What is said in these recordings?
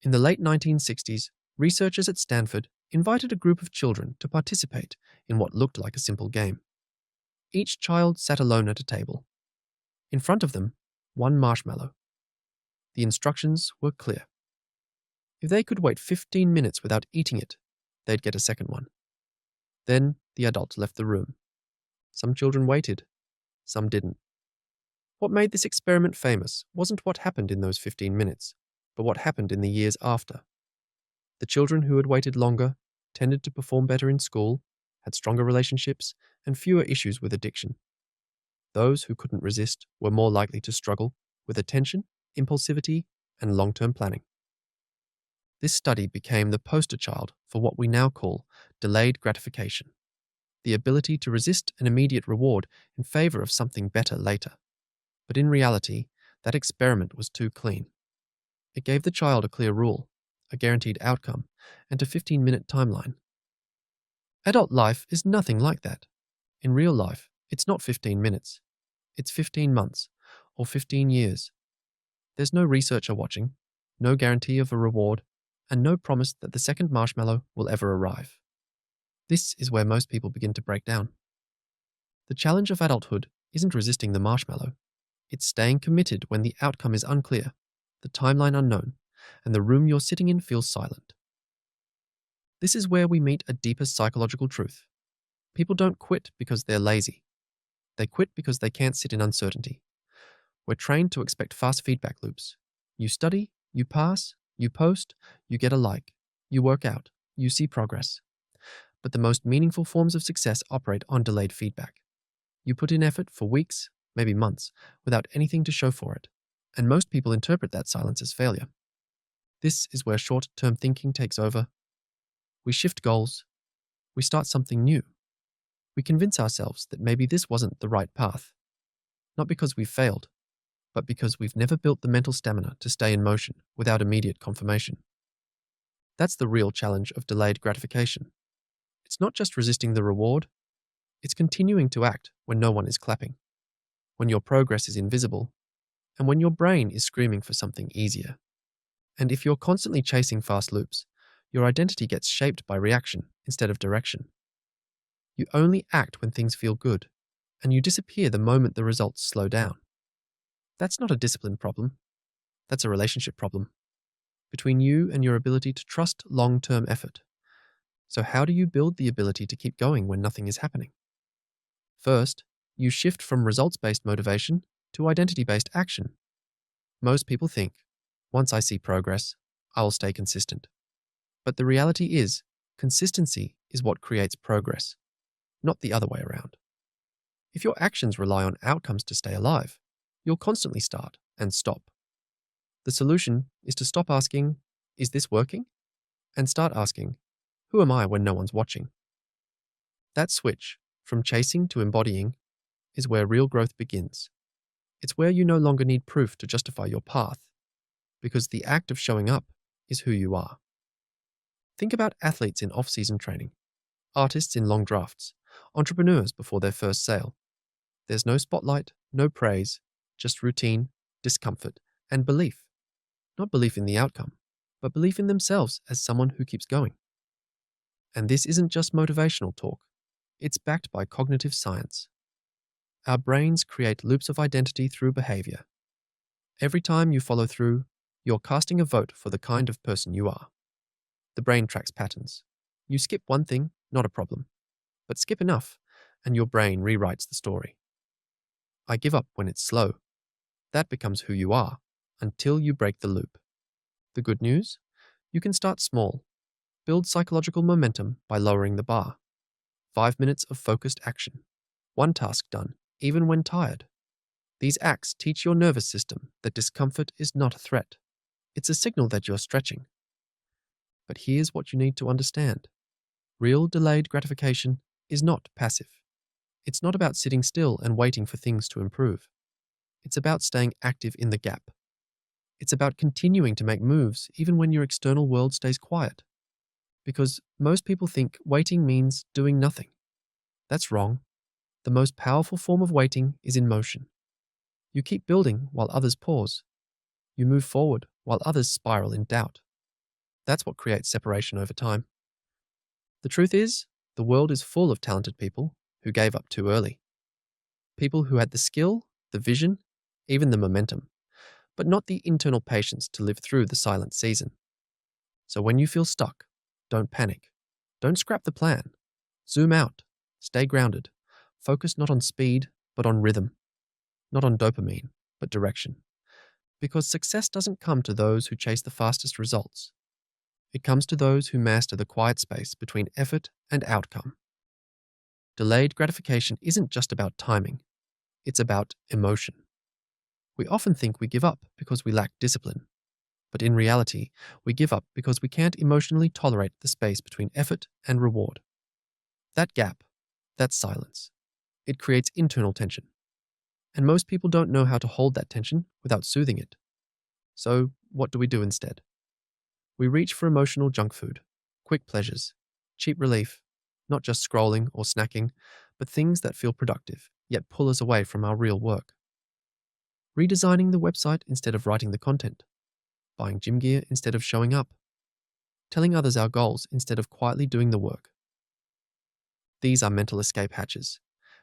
In the late 1960s, researchers at Stanford invited a group of children to participate in what looked like a simple game. Each child sat alone at a table. In front of them, one marshmallow. The instructions were clear. If they could wait 15 minutes without eating it, they'd get a second one. Then the adult left the room. Some children waited, some didn't. What made this experiment famous wasn't what happened in those 15 minutes, but what happened in the years after. The children who had waited longer tended to perform better in school, had stronger relationships, and fewer issues with addiction. Those who couldn't resist were more likely to struggle with attention, impulsivity, and long-term planning. This study became the poster child for what we now call delayed gratification, the ability to resist an immediate reward in favor of something better later. But in reality, that experiment was too clean. It gave the child a clear rule, a guaranteed outcome, and a 15-minute timeline. Adult life is nothing like that. In real life, it's not 15 minutes. It's 15 months, or 15 years. There's no researcher watching, no guarantee of a reward, and no promise that the second marshmallow will ever arrive. This is where most people begin to break down. The challenge of adulthood isn't resisting the marshmallow. It's staying committed when the outcome is unclear, the timeline unknown, and the room you're sitting in feels silent. This is where we meet a deeper psychological truth. People don't quit because they're lazy. They quit because they can't sit in uncertainty. We're trained to expect fast feedback loops. You study, you pass, you post, you get a like, you work out, you see progress. But the most meaningful forms of success operate on delayed feedback. You put in effort for weeks, maybe months, without anything to show for it, and most people interpret that silence as failure. This is where short-term thinking takes over. We shift goals. We start something new. We convince ourselves that maybe this wasn't the right path. Not because we've failed, but because we've never built the mental stamina to stay in motion without immediate confirmation. That's the real challenge of delayed gratification. It's not just resisting the reward, it's continuing to act when no one is clapping, when your progress is invisible, and when your brain is screaming for something easier. And if you're constantly chasing fast loops, your identity gets shaped by reaction instead of direction. You only act when things feel good, and you disappear the moment the results slow down. That's not a discipline problem. That's a relationship problem between you and your ability to trust long-term effort. So how do you build the ability to keep going when nothing is happening? First, you shift from results-based motivation to identity-based action. Most people think, once I see progress, I will stay consistent. But the reality is, consistency is what creates progress, not the other way around. If your actions rely on outcomes to stay alive, you'll constantly start and stop. The solution is to stop asking, is this working? And start asking, who am I when no one's watching? That switch, from chasing to embodying, is where real growth begins. It's where you no longer need proof to justify your path, because the act of showing up is who you are. Think about athletes in off-season training, artists in long drafts, entrepreneurs before their first sale. There's no spotlight, no praise, just routine, discomfort, and belief. Not belief in the outcome, but belief in themselves as someone who keeps going. And this isn't just motivational talk. It's backed by cognitive science. Our brains create loops of identity through behavior. Every time you follow through, you're casting a vote for the kind of person you are. The brain tracks patterns. You skip one thing, not a problem. But skip enough, and your brain rewrites the story. I give up when it's slow. That becomes who you are, until you break the loop. The good news? You can start small. Build psychological momentum by lowering the bar. 5 minutes of focused action. One task done, even when tired. These acts teach your nervous system that discomfort is not a threat. It's a signal that you're stretching. But here's what you need to understand. Real delayed gratification is not passive. It's not about sitting still and waiting for things to improve. It's about staying active in the gap. It's about continuing to make moves even when your external world stays quiet. Because most people think waiting means doing nothing. That's wrong. The most powerful form of waiting is in motion. You keep building while others pause. You move forward while others spiral in doubt. That's what creates separation over time. The truth is, the world is full of talented people who gave up too early. People who had the skill, the vision, even the momentum, but not the internal patience to live through the silent season. So when you feel stuck, don't panic. Don't scrap the plan. Zoom out. Stay grounded. Focus not on speed, but on rhythm. Not on dopamine, but direction. Because success doesn't come to those who chase the fastest results. It comes to those who master the quiet space between effort and outcome. Delayed gratification isn't just about timing. It's about emotion. We often think we give up because we lack discipline. But in reality, we give up because we can't emotionally tolerate the space between effort and reward. That gap, that silence, it creates internal tension. And most people don't know how to hold that tension without soothing it. So, what do we do instead? We reach for emotional junk food, quick pleasures, cheap relief, not just scrolling or snacking, but things that feel productive, yet pull us away from our real work. Redesigning the website instead of writing the content, buying gym gear instead of showing up, telling others our goals instead of quietly doing the work. These are mental escape hatches,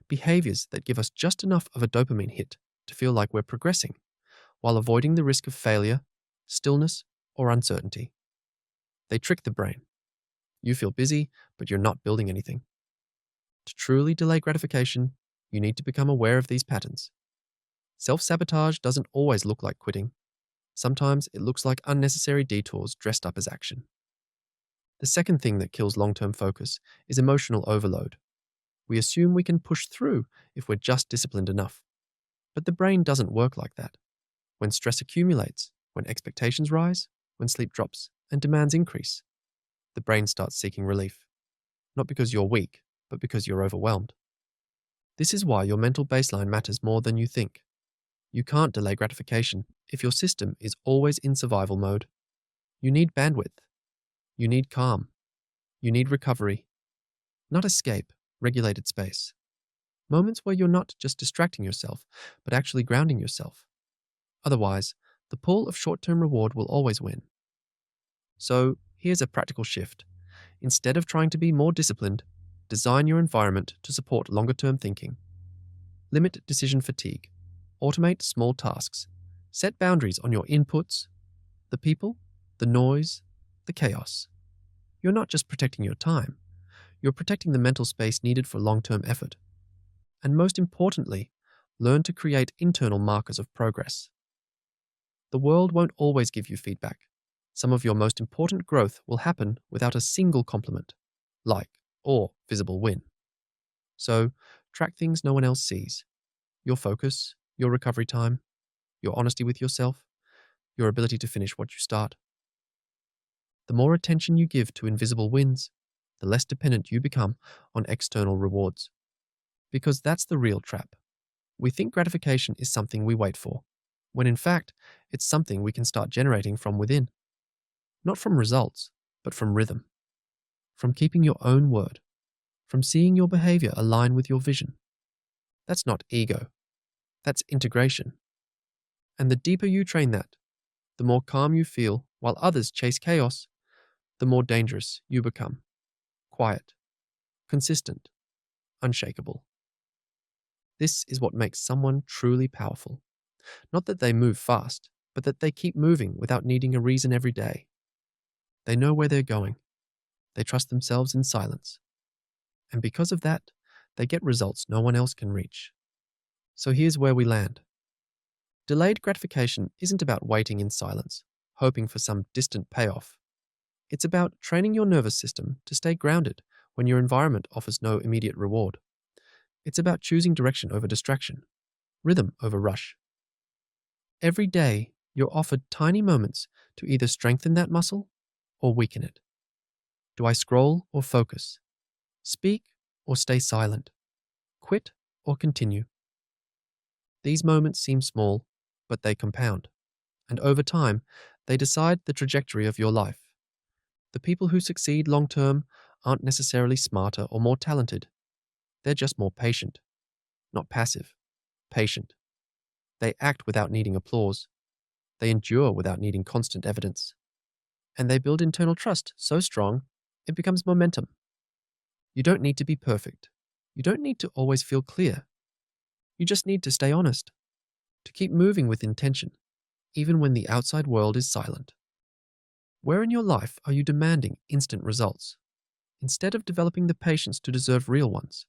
behaviors that give us just enough of a dopamine hit to feel like we're progressing, while avoiding the risk of failure, stillness, or uncertainty. They trick the brain. You feel busy, but you're not building anything. To truly delay gratification, you need to become aware of these patterns. Self-sabotage doesn't always look like quitting. Sometimes it looks like unnecessary detours dressed up as action. The second thing that kills long-term focus is emotional overload. We assume we can push through if we're just disciplined enough. But the brain doesn't work like that. When stress accumulates, when expectations rise, when sleep drops, and demands increase, the brain starts seeking relief. Not because you're weak, but because you're overwhelmed. This is why your mental baseline matters more than you think. You can't delay gratification if your system is always in survival mode. You need bandwidth. You need calm. You need recovery. Not escape, regulated space. Moments where you're not just distracting yourself, but actually grounding yourself. Otherwise, the pull of short-term reward will always win. So, here's a practical shift. Instead of trying to be more disciplined, design your environment to support longer-term thinking. Limit decision fatigue. Automate small tasks. Set boundaries on your inputs, the people, the noise, the chaos. You're not just protecting your time, you're protecting the mental space needed for long-term effort. And most importantly, learn to create internal markers of progress. The world won't always give you feedback. Some of your most important growth will happen without a single compliment, like, or visible win. So, track things no one else sees. Your focus, your recovery time, your honesty with yourself, your ability to finish what you start. The more attention you give to invisible wins, the less dependent you become on external rewards. Because that's the real trap. We think gratification is something we wait for, when in fact, it's something we can start generating from within. Not from results, but from rhythm. From keeping your own word. From seeing your behavior align with your vision. That's not ego. That's integration. And the deeper you train that, the more calm you feel while others chase chaos, the more dangerous you become. Quiet, consistent, unshakable. This is what makes someone truly powerful. Not that they move fast, but that they keep moving without needing a reason every day. They know where they're going. They trust themselves in silence. And because of that, they get results no one else can reach. So here's where we land. Delayed gratification isn't about waiting in silence, hoping for some distant payoff. It's about training your nervous system to stay grounded when your environment offers no immediate reward. It's about choosing direction over distraction, rhythm over rush. Every day, you're offered tiny moments to either strengthen that muscle or weaken it. Do I scroll or focus? Speak or stay silent? Quit or continue? These moments seem small, but they compound. And over time, they decide the trajectory of your life. The people who succeed long-term aren't necessarily smarter or more talented. They're just more patient. Not passive. Patient. They act without needing applause. They endure without needing constant evidence. And they build internal trust so strong, it becomes momentum. You don't need to be perfect. You don't need to always feel clear. You just need to stay honest, to keep moving with intention, even when the outside world is silent. Where in your life are you demanding instant results, instead of developing the patience to deserve real ones?